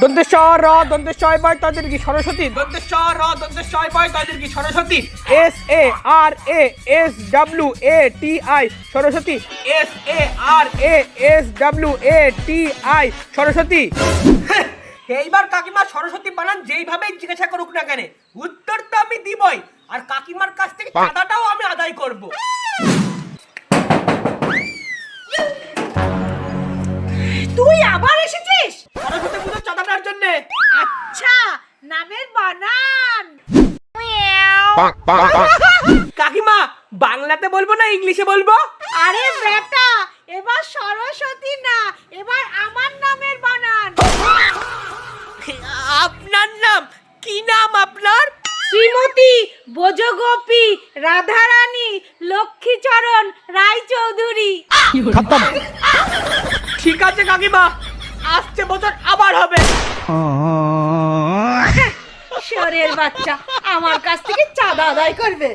দন্তেশ্বর র দন্তেশ্বয় বয় তাদের কি সরস্বতী, দন্তেশ্বর র দন্তেশ্বয় বয় তাদের কি সরস্বতী, SARASWATI সরস্বতী, SARASWATI সরস্বতী। এইবার কাকিমা সরস্বতী বানান যেইভাবেই জিজ্ঞাসা করুক না কেন উত্তর তো আমি দিবই, আর কাকিমার কাছ থেকে চাঁদাটাও আমি আদায় করব। তুই আবার এসেছিস সরস্বতী পুজোর চাঁদাটার জন্য। আচ্ছা নামের বানান কাকিমা বাংলাতে বলবো না ইংলিশে বলবো? আরে বেটা এবার সরস্বতী না, এবার আমার নামের বানান। আপনার নাম কি? নাম আপনার? শ্রীমতী বোজগোপী রাধারানী লক্ষ্মীচরণ রায়চৌধুরী। ঠিক আছে কাকিমা, আসছে বছর আবার হবে। শোরের বাচ্চা আমার কাছ থেকে চাঁদা আদায় করবে।